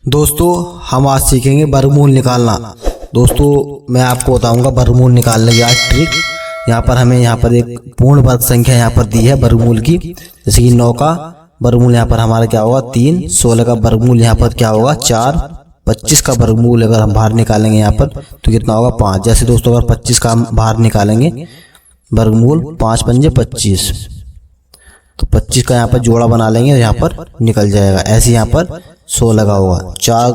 दोस्तों हम आज सीखेंगे वर्गमूल निकालना। दोस्तों मैं आपको बताऊंगा वर्गमूल निकालने की आज ट्रिक। यहाँ पर हमें एक पूर्ण वर्ग संख्या यहाँ पर दी है वर्गमूल की, जैसे कि 9 का वर्गमूल यहाँ पर हमारा क्या होगा 3, 16 का वर्गमूल यहाँ पर क्या होगा 4, 25 का वर्गमूल अगर हम बाहर निकालेंगे यहाँ पर तो कितना होगा 5। जैसे दोस्तों अगर 25 का हम बाहर निकालेंगे वर्गमूल 5 पंजे 25, तो 25 का यहाँ पर जोड़ा बना लेंगे यहाँ पर निकल जाएगा। ऐसे यहाँ पर 16 का होगा 4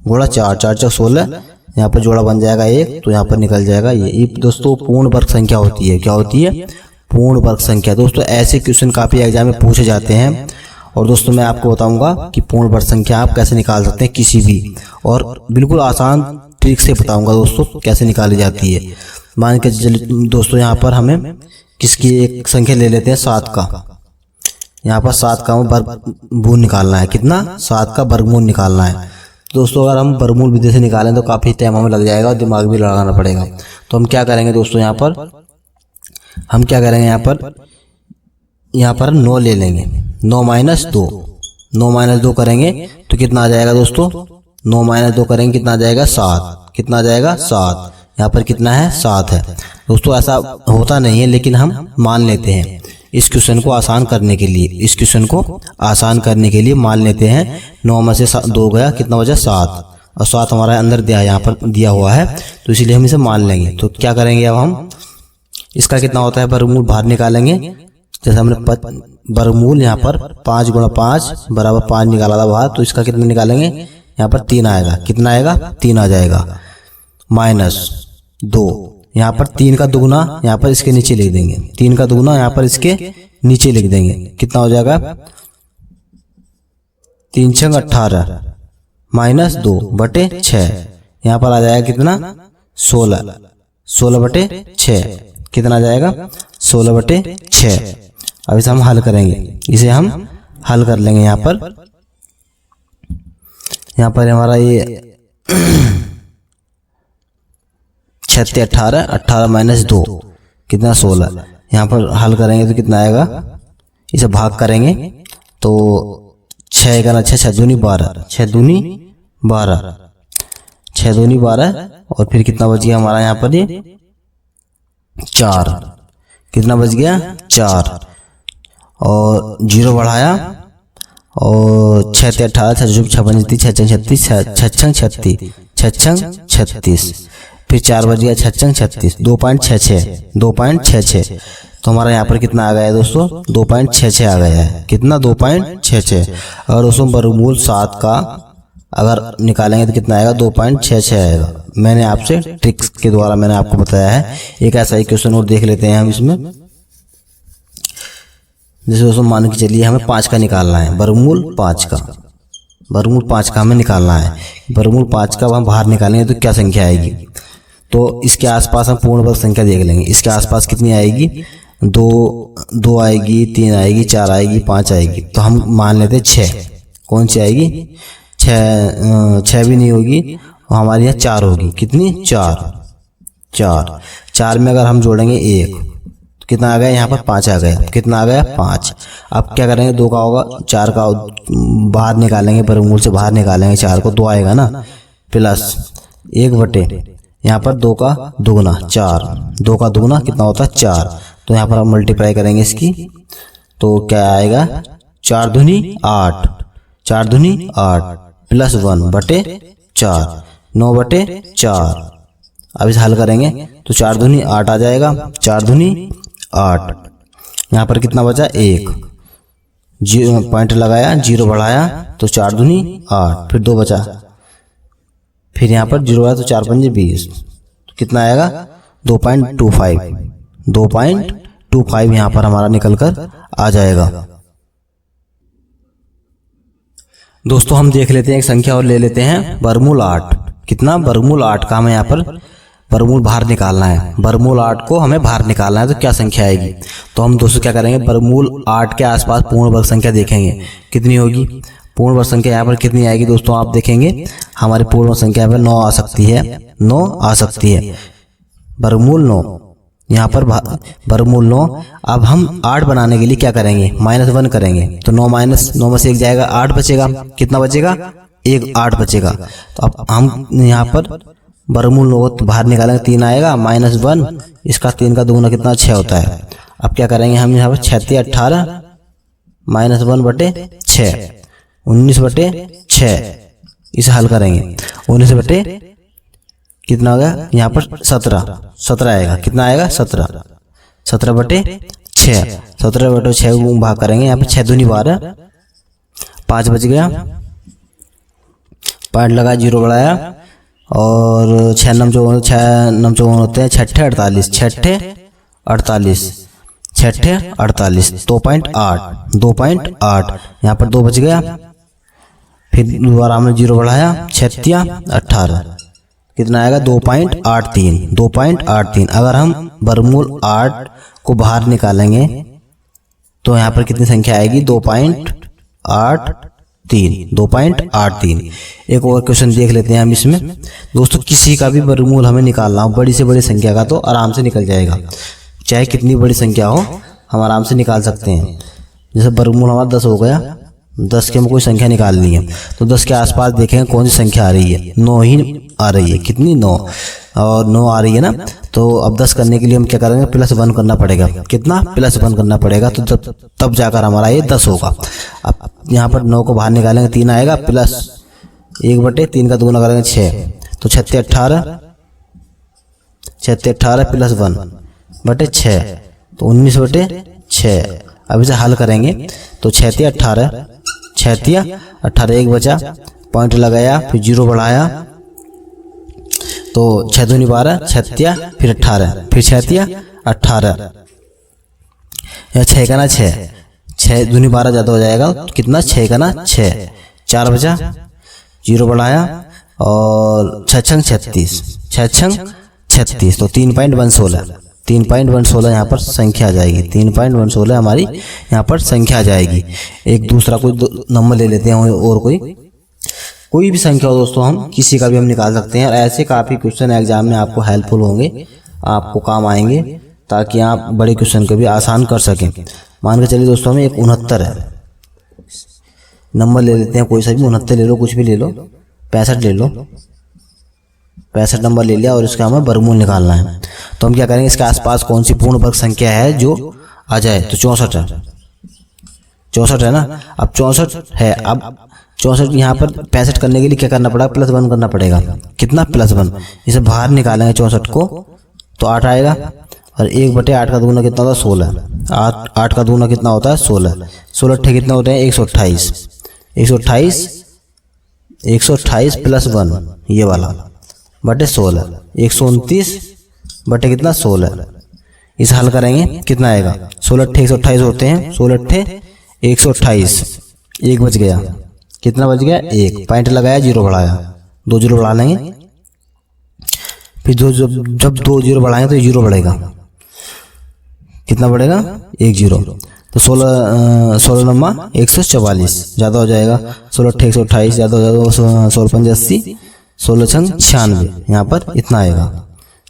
गुणा 4, 4 4 16, यहाँ पर जोड़ा बन जाएगा 1, तो यहाँ पर निकल जाएगा ये दोस्तों पूर्ण वर्ग संख्या होती है। क्या होती है? पूर्ण वर्ग संख्या। दोस्तों ऐसे क्वेश्चन काफी एग्जाम में पूछे जाते हैं और दोस्तों मैं आपको बताऊंगा कि पूर्ण वर्ग संख्या आप कैसे निकाल सकते हैं किसी भी, और बिल्कुल आसान ट्रिक से बताऊंगा दोस्तों कैसे निकाली जाती है। मान के चलिए दोस्तों यहाँ पर हमें किसकी एक संख्या ले लेते हैं 7 का। यहाँ पर 7 का वर्गमूल निकालना है। कितना? 7 का वर्गमूल निकालना है। दोस्तों अगर हम वर्गमूल विधि से निकालें तो काफ़ी टाइम हमें लग जाएगा और दिमाग भी लगाना पड़ेगा। तो हम क्या करेंगे दोस्तों यहाँ पर 9 ले लेंगे। 9 माइनस 2, 9 माइनस 2 करेंगे तो कितना आ जाएगा दोस्तों? 9 माइनस 2 करेंगे कितना आ जाएगा 7। कितना आ जाएगा 7। यहाँ पर कितना है 7 है। दोस्तों ऐसा होता नहीं है लेकिन हम मान लेते हैं इस क्वेश्चन को आसान करने के लिए, मान लेते हैं 9 में से 2 गया कितना बचा 7, और 7 हमारा अंदर दिया यहाँ पर दिया हुआ है तो इसीलिए हम इसे मान लेंगे। तो क्या करेंगे अब हम इसका कितना होता है वर्गमूल बाहर निकालेंगे। जैसे हमने वर्गमूल यहाँ पर 5 गुणा 5 बराबर 5 निकाला था बाहर, तो इसका कितना निकालेंगे यहाँ पर 3 आएगा। कितना आएगा? 3 आ जाएगा। माइनस 2, यहाँ पर 3 का दुगुना यहाँ पर इसके नीचे लिख देंगे। 3 का दुगुना यहाँ पर इसके नीचे लिख देंगे। कितना हो जाएगा? 3 6 18 माइनस 2 बटे 6, यहाँ पर आ जाएगा कितना 16, 16 बटे 6 कितना आ जाएगा 16 बटे 6। अब इसे हम हल करेंगे, इसे हम हल कर लेंगे। यहाँ पर हमारा ये 36 18, 18 माइनस 2 कितना 16। यहाँ पर हल करेंगे तो कितना आएगा, इसे भाग करेंगे तो 6 का 6 6 दूनी 12, 6 दूनी 12, 6 दूनी 12, और फिर कितना बच गया हमारा यहाँ पर ये 4। कितना बच गया 4, और 0 बढ़ाया और 6 से 18, 6 6 35, 6 36, 6 36, फिर 4 बज गया 6 36, 2.66, तो हमारा यहाँ पर कितना आ गया है दोस्तों 2.66 आ गया है। कितना 2.66। और दोस्तों वर्गमूल 7 का अगर निकालेंगे तो कितना आएगा 2.66 आएगा। मैंने आपसे ट्रिक्स के द्वारा मैंने आपको बताया है। एक ऐसा ही क्वेश्चन और देख लेते हैं हम इसमें। जैसे दोस्तों मान के चलिए हमें 5 का निकालना है, वर्गमूल 5 का हमें निकालना है। वर्गमूल 5 का हम बाहर निकालेंगे तो क्या संख्या आएगी, तो इसके आसपास हम पूर्ण वर्ग संख्या देख लेंगे। इसके आसपास कितनी आएगी 2 आएगी, 3 आएगी, 4 आएगी, 5 आएगी, तो हम मान लेते 6। कौन सी आएगी 6 भी नहीं होगी, हमारे यहाँ 4 होगी। कितनी 4 में अगर हम जोड़ेंगे 1 तो कितना आ गया यहाँ पर 5 आ गया। कितना आ गया 5। अब क्या करेंगे 2 का होगा 4 का बाहर निकालेंगे, वर्गमूल से बाहर निकालेंगे 4 को, 2 आएगा ना, प्लस 1 बटे यहाँ पर 2 का दुगुना 4, 2 का दुगुना कितना होता है 4, तो यहाँ पर हम मल्टीप्लाई करेंगे इसकी तो क्या आएगा 4 दूनी 8, 4 दूनी 8 प्लस 1 बटे 4, 9 बटे 4। अब इसे हल करेंगे तो 4 दूनी 8 आ जाएगा, 4 दूनी 8, यहाँ पर कितना बचा 1, 0 पॉइंट लगाया, 0 बढ़ाया तो 4 दूनी 8, फिर 2 बचा, फिर यहाँ पर 0 आया तो 4 पंजे 20, तो कितना आएगा 2.25 यहाँ पर हमारा निकल कर आ जाएगा। दोस्तों हम देख लेते हैं एक संख्या और ले लेते हैं वर्गमूल 8। कितना वर्गमूल 8 का हमें यहाँ पर वर्गमूल बाहर निकालना है। वर्गमूल 8 को हमें बाहर निकालना है तो क्या संख्या आएगी, तो हम दोस्तों क्या करेंगे वर्गमूल 8 के आसपास पूर्ण वर्ग संख्या देखेंगे कितनी होगी। पूर्ण वर्ग संख्या यहाँ पर कितनी आएगी दोस्तों, आप देखेंगे हमारी पूर्ण वर्ग संख्या पर 9 आ सकती है, वर्गमूल 9 यहाँ पर वर्गमूल 9। अब हम 8 बनाने के लिए क्या करेंगे -1 करेंगे, तो 9 में से 1 जाएगा 8 बचेगा। कितना बचेगा एक 8 बचेगा। तो अब हम यहाँ पर वर्गमूल बाहर निकालेंगे, 3 आएगा -1, इसका 3 का दुगुना कितना 6 होता है। अब क्या करेंगे हम यहाँ पर 6 18 -1/6 19/6, इसे हल करेंगे। 19 बटे कितना हो गया यहाँ पर 17 आएगा, कितना आएगा 17/6, 17/6 को भाग करेंगे। यहाँ पे 6 दूनी 12, 5 बच गया, पॉइंट लगा, 0 बढ़ाया और 6 नम जो होते हैं 6 48, 6 48 2.8 यहाँ पर 2 बच गया। फिर दोबारा हमने 0 बढ़ाया, 6 18, कितना आएगा 2.83। अगर हम वर्गमूल 8 को बाहर निकालेंगे तो यहाँ पर कितनी संख्या आएगी 2.83। एक और क्वेश्चन देख लेते हैं हम इसमें। दोस्तों किसी का भी वर्गमूल हमें निकालना हो, बड़ी से बड़ी संख्या का, तो आराम से निकल जाएगा, चाहे कितनी बड़ी संख्या हो हम आराम से निकाल सकते हैं। जैसे वर्गमूल हमारा 10 हो गया, 10 के हमें कोई संख्या निकालनी है तो 10 के आसपास देखेंगे कौन सी संख्या आ रही है, 9 ही आ रही है। कितनी 9, और 9 आ रही है ना। तो अब 10 करने के लिए हम क्या करेंगे, +1 करना पड़ेगा। कितना +1 करना पड़ेगा, तो तब जाकर हमारा ये 10 होगा। अब यहाँ पर 9 को बाहर निकालेंगे, 3 आएगा, प्लस 1/3 का दुगुना करेंगे 6, तो 6 18 + 1/6, तो 19/6। अब इसे हल करेंगे तो 6 18 1 बचा, पॉइंट लगाया, फिर 0 बढ़ाया, तो 6 दूनी 12, 6 फिर 18, फिर 6 18, या 6 का ना 6 दूनी 12 ज़्यादा हो जाएगा, कितना 6 का ना 6, 4 बचा, 0 बढ़ाया और 6 36, तो 3.116 यहाँ पर संख्या आ जाएगी। 3.116 हमारी यहाँ पर संख्या आ जाएगी। एक दूसरा कोई नंबर ले लेते हैं, और कोई भी संख्या हो दोस्तों, हम किसी का भी हम निकाल सकते हैं। और ऐसे काफ़ी क्वेश्चन एग्जाम में आपको हेल्पफुल होंगे, आपको काम आएंगे, ताकि आप बड़े क्वेश्चन को भी आसान कर सकें। मान के चलिए दोस्तों हमें एक 69 है, नंबर ले लेते हैं कोई सा भी, 69 ले लो, कुछ भी ले लो, 65 ले लो, 65 नंबर ले लिया और इसका हमें वर्गमूल निकालना है। तो हम क्या करेंगे, इसके आसपास कौन सी पूर्ण वर्ग संख्या है जो आ जाए, तो 64 है, 64 है ना। अब 64 है, अब 64 यहाँ पर 65 करने के लिए क्या करना पड़ेगा, +1 करना पड़ेगा। कितना +1, इसे बाहर निकालेंगे 64 को, तो 8 आएगा, और 1/8 का दुगुना कितना होता है 16, 8 का दुगुना कितना होता है 16, 16 अट्ठे कितना होते हैं 128 + 1 ये वाला बटे 16, 129 बटे कितना 16। इसे हल करेंगे, कितना आएगा 16 अट्ठे 128 होते हैं, 16 अट्ठे 128, 1 बच गया, कितना बच गया 1, पॉइंट लगाया, 0 बढ़ाया, 2 0 बढ़ा लेंगे, फिर जब 2 0 बढ़ाएंगे तो 0 बढ़ेगा, कितना बढ़ेगा 1 0, तो 16 नंबर 144 ज़्यादा हो जाएगा, 16 अट्ठे 128 ज़्यादा हो जाएगा, 16 पंजे 80, 16 छंग 96, यहाँ पर इतना आएगा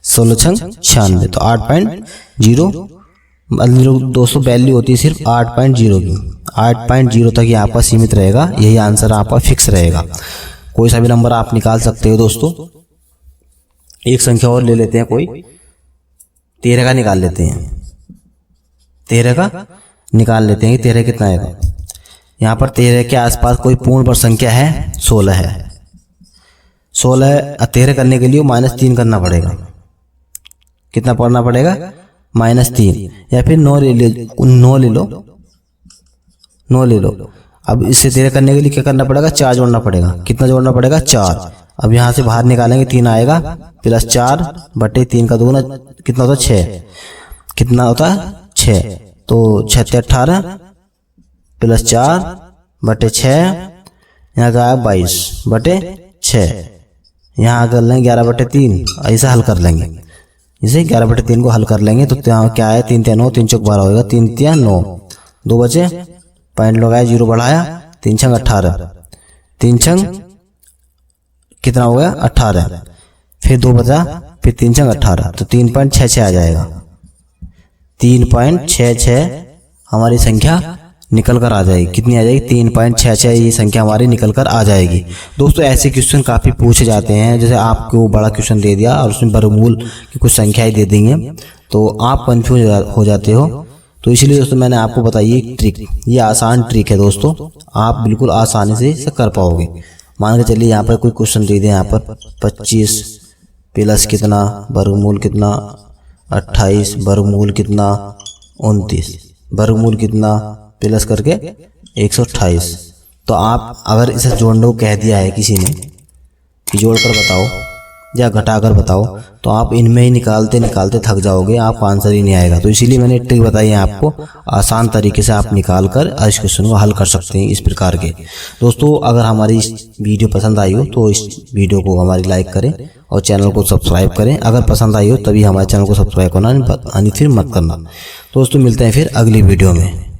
16 छंग 96, तो 8.0 दोस्तों वैल्यू होती है सिर्फ 8.0 की, 8.0 तक ये आपका सीमित रहेगा, यही आंसर आपका फिक्स रहेगा। कोई सा भी नंबर आप निकाल सकते हो दोस्तों। एक संख्या और ले लेते हैं, कोई 13 का निकाल लेते हैं, 13 का निकाल लेते हैं कि 13 कितना आएगा। यहाँ पर 13 के आसपास कोई पूर्ण वर्ग संख्या है, 16 है, 16 13 करने के लिए -3 करना पड़ेगा, कितना पढ़ना पड़ेगा -3, या फिर 9 ले लो। अब इससे 13 करने के लिए क्या करना पड़ेगा, 4 जोड़ना पड़ेगा, कितना जोड़ना पड़ेगा 4। अब यहाँ से बाहर निकालेंगे, 3 आएगा, +4/3 का दुगुना कितना होता है 6, कितना होता है 6, तो 6 18 +4/6, यहाँ का आया 22/6, यहाँ कर लेंगे 11/3, ऐसा हल कर लेंगे, इसे 11/3 को हल कर लेंगे, तो क्या है 3 3 9, 3 चौक 12 होगा, 3 3 9, 2 बचे, पॉइंट लगाया, 0 बढ़ाया, 3 छंग 18, 3 छंग कितना हो गया 18, फिर 2 बचा, फिर 3 छंग 18, तो 3.66 आ जाएगा, 3.66 हमारी संख्या निकल कर आ जाएगी। कितनी आ जाएगी? 3.66 ये संख्या हमारी निकल कर आ जाएगी। दोस्तों ऐसे क्वेश्चन काफ़ी पूछे जाते हैं, जैसे आपको बड़ा क्वेश्चन दे दिया और उसमें वर्गमूल की कुछ संख्याएं दे दी हैं तो आप कंफ्यूज हो जाते हो। तो इसलिए दोस्तों मैंने आपको बताई एक ट्रिक, ये आसान ट्रिक है दोस्तों, आप बिल्कुल आसानी से इसे कर पाओगे। मान के चलिए यहाँ पर कोई क्वेश्चन दे दें, यहाँ पर 25 प्लस कितना वर्गमूल कितना 28 वर्गमूल कितना 29 वर्गमूल कितना प्लस करके 128। तो आप अगर इसे जोड़ने को कह दिया है किसी ने कि जोड़ कर बताओ या घटा कर बताओ, तो आप इनमें ही निकालते निकालते थक जाओगे, आपको आंसर ही नहीं आएगा। तो इसीलिए मैंने ट्रिक बताई है आपको, आसान तरीके से आप निकाल कर इस क्वेश्चन को हल कर सकते हैं इस प्रकार के। दोस्तों अगर हमारी वीडियो पसंद आई हो तो इस वीडियो को हमारी लाइक करें और चैनल को सब्सक्राइब करें। अगर पसंद आई हो तभी हमारे चैनल को सब्सक्राइब करना, फिर मत करना। दोस्तों मिलते हैं फिर अगली वीडियो में।